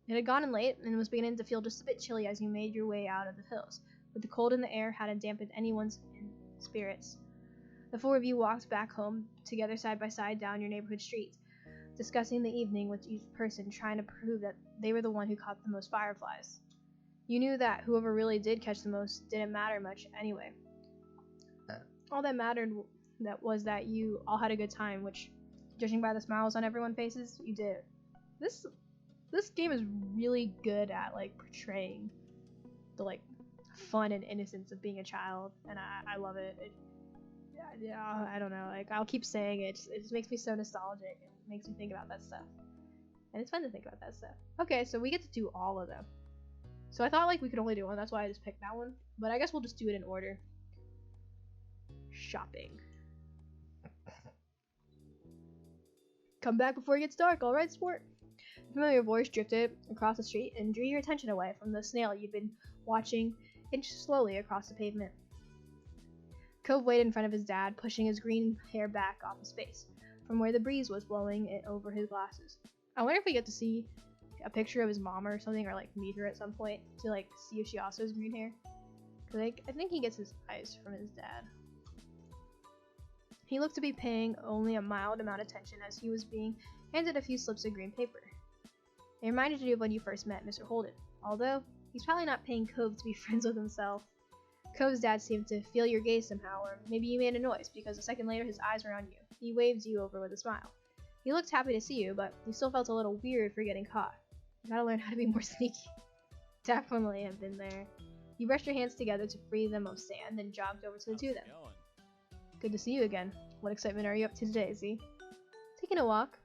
It had gotten late and was beginning to feel just a bit chilly as you made your way out of the hills, but the cold in the air hadn't dampened anyone's spirits. The four of you walked back home together side by side down your neighborhood street, discussing the evening with each person, trying to prove that they were the one who caught the most fireflies. You knew that whoever really did catch the most didn't matter much anyway. All that mattered was that you all had a good time, which, judging by the smiles on everyone's faces, you did. This game is really good at like portraying the like fun and innocence of being a child, and I love it. I don't know, like I'll keep saying it. It just makes me so nostalgic. It makes me think about that stuff, and it's fun to think about that stuff. Okay, so we get to do all of them. So I thought like we could only do one. That's why I just picked that one. But I guess we'll just do it in order. Shopping. Come back before it gets dark, alright, sport? A familiar voice drifted across the street and drew your attention away from the snail you'd been watching inch slowly across the pavement. Cove waited in front of his dad, pushing his green hair back off his face, from where the breeze was blowing it over his glasses. I wonder if we get to see a picture of his mom or something, or like meet her at some point to like see if she also has green hair. Cause I think he gets his eyes from his dad. He looked to be paying only a mild amount of attention as he was being handed a few slips of green paper. It reminded you of when you first met Mr. Holden, although he's probably not paying Cove to be friends with himself. Cove's dad seemed to feel your gaze somehow, or maybe you made a noise, because a second later his eyes were on you. He waved you over with a smile. He looked happy to see you, but you still felt a little weird for getting caught. You gotta learn how to be more sneaky. Definitely have been there. You brushed your hands together to free them of sand, then jogged over to the two of them. Good to see you again. What excitement are you up to today, Z? Taking a walk.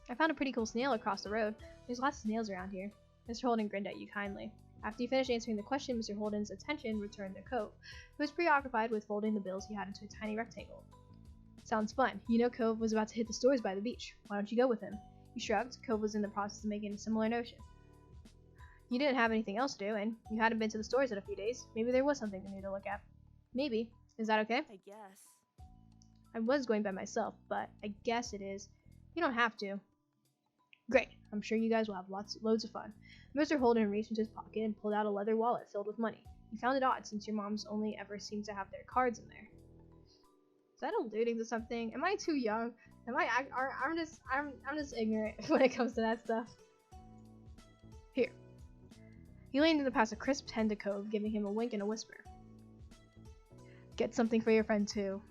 I found a pretty cool snail across the road. There's lots of snails around here. Mr. Holden grinned at you kindly. After you finished answering the question, Mr. Holden's attention returned to Cove, who was preoccupied with folding the bills he had into a tiny rectangle. Sounds fun. You know Cove was about to hit the stores by the beach. Why don't you go with him? You shrugged. Cove was in the process of making a similar notion. You didn't have anything else to do, and you hadn't been to the stores in a few days. Maybe there was something new to look at. Maybe. Is that okay? I guess. I was going by myself, but I guess it is. You don't have to. Great. I'm sure you guys will have loads of fun. Mr. Holden reached into his pocket and pulled out a leather wallet filled with money. He found it odd since your moms only ever seem to have their cards in there. Is that alluding to something? Am I too young? I'm just ignorant when it comes to that stuff. Here. He leaned in to pass a crisp pen to Cove, giving him a wink and a whisper. Get something for your friend too.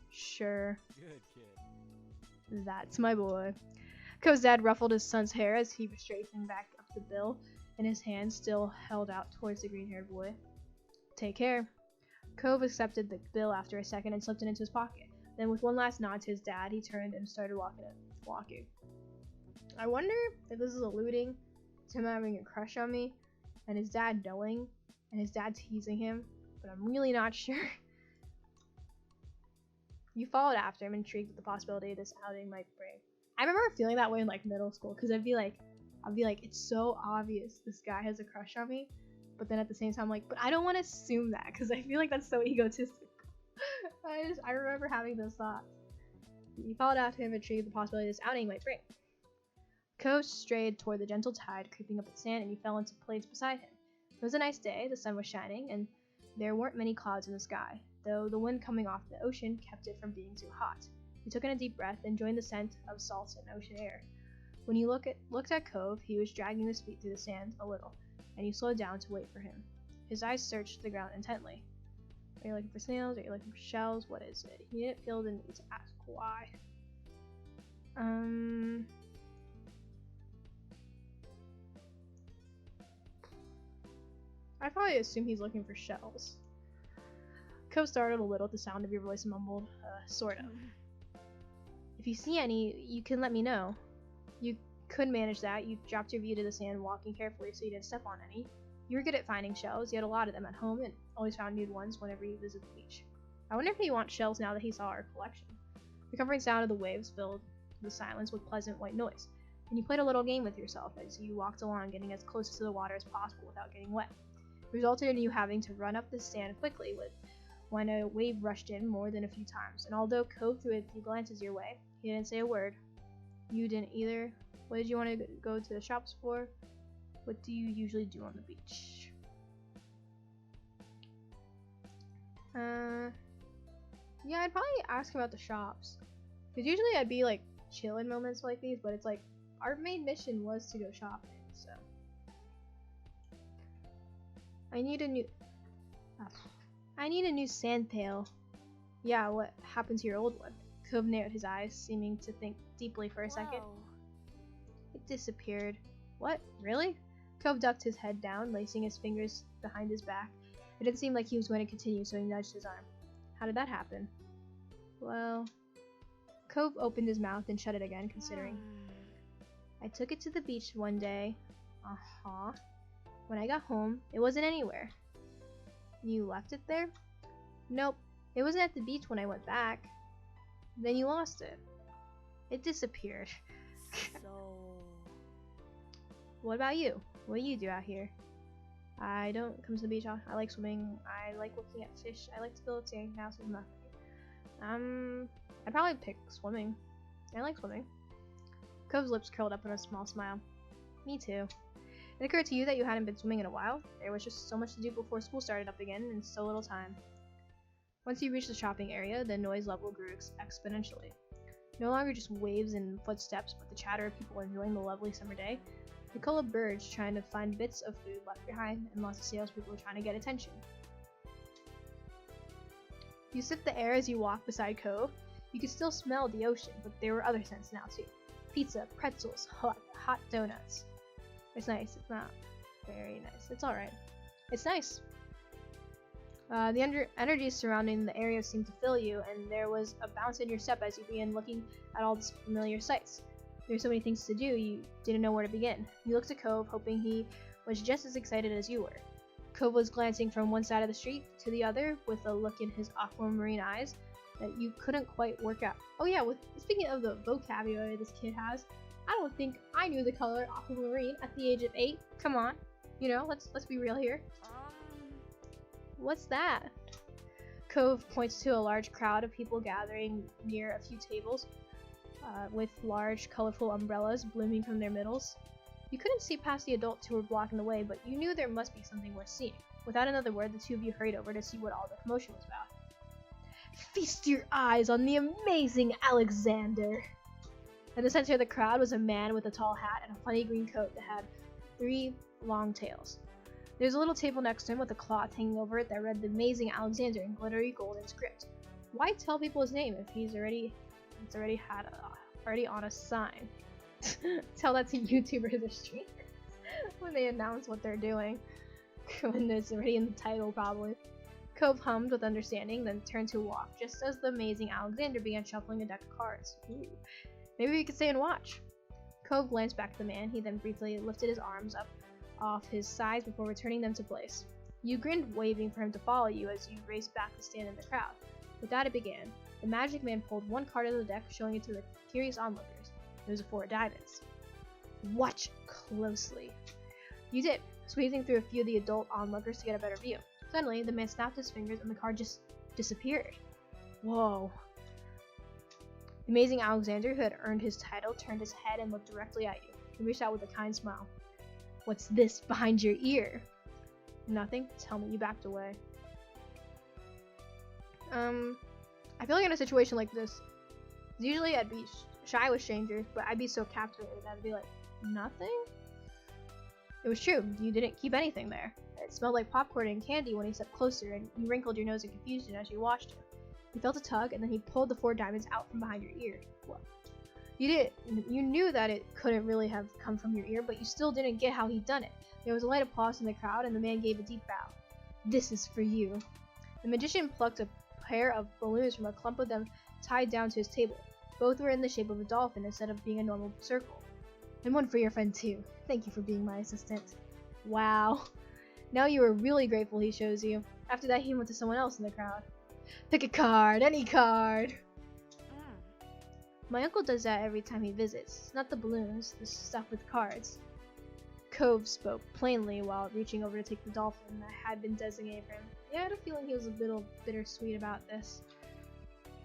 Sure. Good kid. That's my boy. Cove's dad ruffled his son's hair as he was straightening back up the bill, and his hand still held out towards the green-haired boy. Take care. Cove accepted the bill after a second and slipped it into his pocket. Then with one last nod to his dad, he turned and started walking. I wonder if this is alluding to him having a crush on me, and his dad knowing, and his dad teasing him, but I'm really not sure. You followed after him, intrigued with the possibility this outing might bring. I remember feeling that way in like middle school, because I'd be like, it's so obvious this guy has a crush on me, but then at the same time, like, but I don't want to assume that, because I feel like that's so egotistical. I remember having those thoughts. You followed after him, intrigued with the possibility this outing might bring. Cove strayed toward the gentle tide creeping up the sand, and you fell into place beside him. It was a nice day, the sun was shining, and there weren't many clouds in the sky, though the wind coming off the ocean kept it from being too hot. You took in a deep breath, enjoying the scent of salt and ocean air. When you looked at Cove, he was dragging his feet through the sand a little, and you slowed down to wait for him. His eyes searched the ground intently. Are you looking for snails? Are you looking for shells? What is it? He didn't feel the need to ask why. I probably assume he's looking for shells. Cove startled a little at the sound of your voice and mumbled, sort of. If you see any, you can let me know. You could manage that. You dropped your view to the sand, walking carefully so you didn't step on any. You were good at finding shells. You had a lot of them at home and always found new ones whenever you visit the beach. I wonder if he wants shells now that he saw our collection. The comforting sound of the waves filled the silence with pleasant white noise, and you played a little game with yourself as you walked along, getting as close to the water as possible without getting wet. It resulted in you having to run up the sand quickly when a wave rushed in more than a few times, and although Cove threw a few glances your way, he didn't say a word. You didn't either. What did you want to go to the shops for? What do you usually do on the beach? Yeah, I'd probably ask about the shops. Because usually I'd be like chill in moments like these, but it's like our main mission was to go shopping, so. I need a new sand pail. Yeah, what happened to your old one? Cove narrowed his eyes, seeming to think deeply for a second. It disappeared. What? Really? Cove ducked his head down, lacing his fingers behind his back. It didn't seem like he was going to continue, so he nudged his arm. How did that happen? Well... Cove opened his mouth and shut it again, considering. I took it to the beach one day. Uh-huh. When I got home, it wasn't anywhere. You left it there? Nope. It wasn't at the beach when I went back. Then you lost it. It disappeared. So... What about you? What do you do out here? I don't come to the beach. I like swimming. I like looking at fish. I like to build sand houses and nothing. I'd probably pick swimming. I like swimming. Cove's lips curled up in a small smile. Me too. It occurred to you that you hadn't been swimming in a while? There was just so much to do before school started up again, and so little time. Once you reached the shopping area, the noise level grew exponentially. No longer just waves and footsteps, but the chatter of people enjoying the lovely summer day, the call of birds trying to find bits of food left behind, and lots of salespeople trying to get attention. You sniffed the air as you walked beside Cove. You could still smell the ocean, but there were other scents now too. Pizza, pretzels, hot donuts. It's nice. It's not very nice. It's alright. It's nice. The energy surrounding the area seemed to fill you, and there was a bounce in your step as you began looking at all these familiar sights. There were so many things to do, you didn't know where to begin. You looked at Cove, hoping he was just as excited as you were. Cove was glancing from one side of the street to the other with a look in his aquamarine eyes that you couldn't quite work out. Oh yeah, speaking of the vocabulary this kid has, I don't think I knew the color aquamarine at the age of 8. Come on, you know, let's be real here. What's that? Cove points to a large crowd of people gathering near a few tables, with large, colorful umbrellas blooming from their middles. You couldn't see past the adults who were blocking the way, but you knew there must be something worth seeing. Without another word, the two of you hurried over to see what all the commotion was about. Feast your eyes on the amazing Alexander! In the center of the crowd was a man with a tall hat and a funny green coat that had 3 long tails. There's a little table next to him with a cloth hanging over it that read the amazing Alexander in glittery golden script. Why tell people his name if it's already on a sign? Tell that to YouTubers or streamers when they announce what they're doing. When it's already in the title, probably. Cove hummed with understanding, then turned to walk, just as the amazing Alexander began shuffling a deck of cards. Ooh. Maybe we could stay and watch. Cove glanced back at the man. He then briefly lifted his arms up off his sides before returning them to place. You grinned, waving for him to follow you as you raced back to stand in the crowd. With that, it began. The magic man pulled one card of the deck, showing it to the curious onlookers. It was a 4 of diamonds. Watch closely. You did, squeezing through a few of the adult onlookers to get a better view. Suddenly, the man snapped his fingers and the card just disappeared. Whoa. The amazing Alexander, who had earned his title, turned his head and looked directly at you. He reached out with a kind smile. What's this behind your ear? Nothing. Tell me. You backed away. I feel like in a situation like this, usually I'd be shy with strangers, but I'd be so captivated that I'd be like, nothing? It was true. You didn't keep anything there. It smelled like popcorn and candy when he stepped closer, and you wrinkled your nose in confusion as you watched him. He felt a tug, and then he pulled the 4 diamonds out from behind your ear. Well, you knew that it couldn't really have come from your ear, but you still didn't get how he'd done it. There was a light applause in the crowd, and the man gave a deep bow. This is for you. The magician plucked a pair of balloons from a clump of them tied down to his table. Both were in the shape of a dolphin instead of being a normal circle. And one for your friend too. Thank you for being my assistant. Wow. Now you are really grateful he chose you. After that, he went to someone else in the crowd. Pick a card, any card. My uncle does that every time he visits. Not the balloons, the stuff with cards. Cove spoke plainly while reaching over to take the dolphin that had been designated for him. Yeah, I had a feeling he was a little bittersweet about this.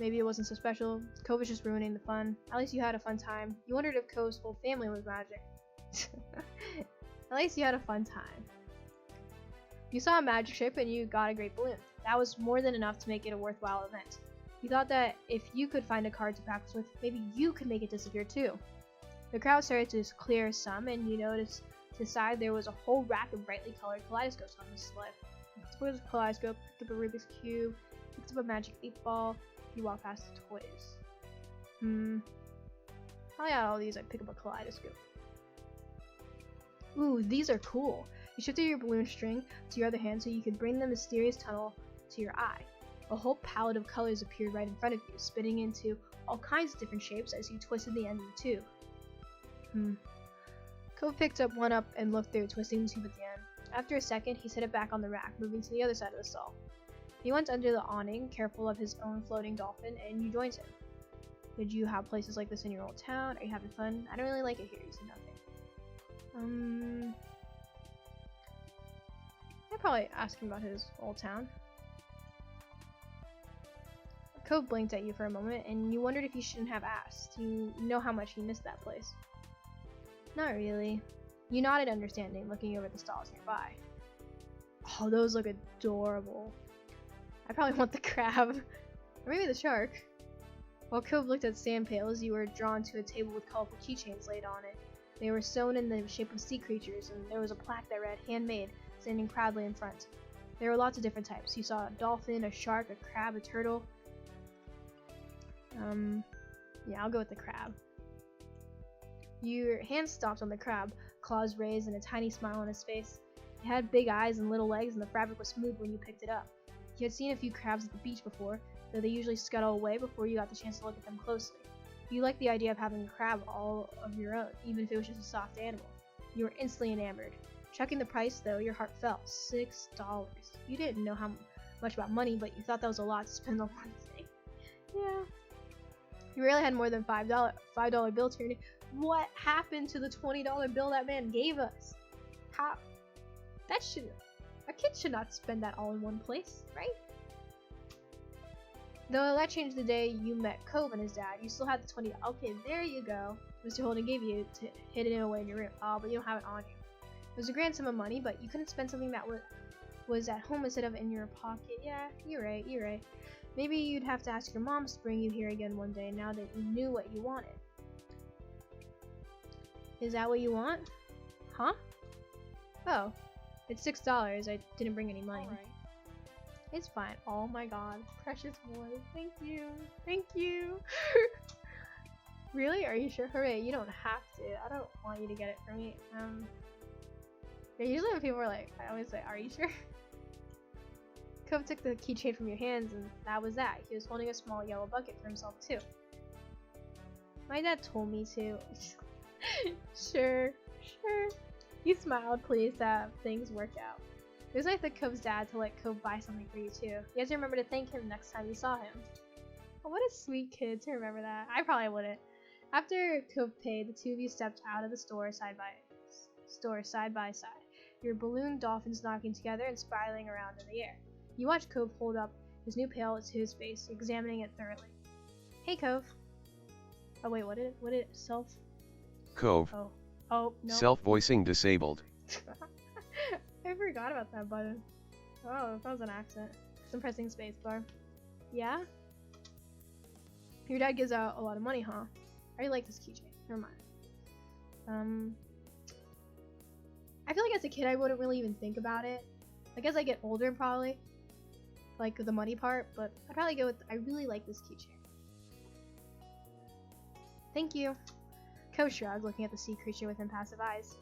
Maybe it wasn't so special. Cove was just ruining the fun. At least you had a fun time. You wondered if Cove's whole family was magic. At least you had a fun time. You saw a magic ship and you got a great balloon. That was more than enough to make it a worthwhile event. You thought that if you could find a card to practice with, maybe you could make it disappear too. The crowd started to clear some, and you noticed to the side there was a whole rack of brightly colored kaleidoscopes on display. You took a kaleidoscope, picked up a Rubik's Cube, picked up a magic 8-ball. You walk past the toys. Probably out of all these, I'd pick up a kaleidoscope. Ooh, these are cool. You shifted your balloon string to your other hand so you could bring the mysterious tunnel to your eye. A whole palette of colors appeared right in front of you, spitting into all kinds of different shapes as you twisted the end of the tube. Cove picked one up and looked through, twisting the tube at the end. After a second, he set it back on the rack, moving to the other side of the stall. He went under the awning, careful of his own floating dolphin, and you joined him. Did you have places like this in your old town? Are you having fun? I don't really like it here, you said nothing. I'd probably ask him about his old town. Cove blinked at you for a moment, and you wondered if you shouldn't have asked. You know how much he missed that place. Not really. You nodded understanding, looking over at the stalls nearby. Oh, those look adorable. I probably want the crab. Or maybe the shark. While Cove looked at sand pails, you were drawn to a table with colorful keychains laid on it. They were sewn in the shape of sea creatures, and there was a plaque that read, "Handmade," standing proudly in front. There were lots of different types. You saw a dolphin, a shark, a crab, a turtle. Yeah, I'll go with the crab. Your hand stopped on the crab, claws raised and a tiny smile on his face. It had big eyes and little legs, and the fabric was smooth when you picked it up. You had seen a few crabs at the beach before, though they usually scuttle away before you got the chance to look at them closely. You liked the idea of having a crab all of your own, even if it was just a soft animal. You were instantly enamored. Checking the price, though, your heart fell. $6. You didn't know how much about money, but you thought that was a lot to spend on one thing. Yeah. You really had more than $5 bill to your name. What happened to the $20 bill that man gave us? How? A kid should not spend that all in one place, right? Though that changed the day you met Cove and his dad. You still had the $20. Okay, there you go. Mr. Holden gave you to hid it away in your room. Oh, but you don't have it on you. It was a grand sum of money, but you couldn't spend something that was at home instead of in your pocket. Yeah, you're right. Maybe you'd have to ask your mom to bring you here again one day now that you knew what you wanted. Is that what you want? Huh? Oh, it's $6. I didn't bring any money. Alright. It's fine. Oh my god, precious boy. Thank you. Really? Are you sure? Hooray, you don't have to. I don't want you to get it for me. Yeah, usually when people are like, I always say, are you sure? Cove took the keychain from your hands, and that was that. He was holding a small yellow bucket for himself too. My dad told me to. Sure. You smiled, pleased to have things work out. It was nice of Cove's dad to let Cove buy something for you too. You had to remember to thank him next time you saw him. Oh, what a sweet kid to remember that. I probably wouldn't. After Cove paid, the two of you stepped out of the store side by side. Your balloon dolphins knocking together and spiraling around in the air. You watched Cove hold up his new pail to his face, examining it thoroughly. Hey, Cove. Oh wait, what did it self? Cove. Oh no. Self-voicing disabled. I forgot about that button. Oh, that was an accident. I'm pressing spacebar. Yeah? Your dad gives out a lot of money, huh? I like this keychain. Never mind. I feel like as a kid I wouldn't really even think about it. Like as I get older probably. Like the money part, but I'd probably go with I really like this keychain. Thank you. Cove shrugged, looking at the sea creature with impassive eyes.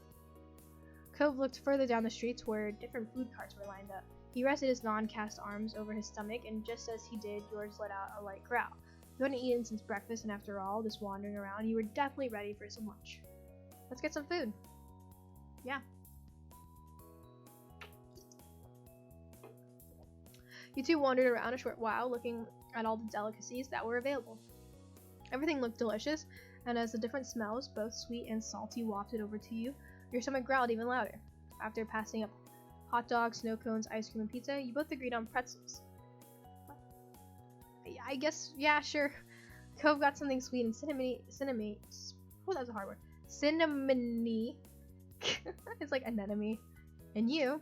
Cove looked further down the streets where different food carts were lined up. He rested his non-cast arms over his stomach, and just as he did, yours let out a light growl. You hadn't eaten since breakfast, and after all this wandering around, you were definitely ready for some lunch. Let's get some food. Yeah. You two wandered around a short while, looking at all the delicacies that were available. Everything looked delicious, and as the different smells, both sweet and salty, wafted over to you, your stomach growled even louder. After passing up hot dogs, snow cones, ice cream, and pizza, you both agreed on pretzels. I guess, yeah, sure. Cove got something sweet and cinnamony. Oh, that was a hard word. Cinnamony. It's like anemone. And you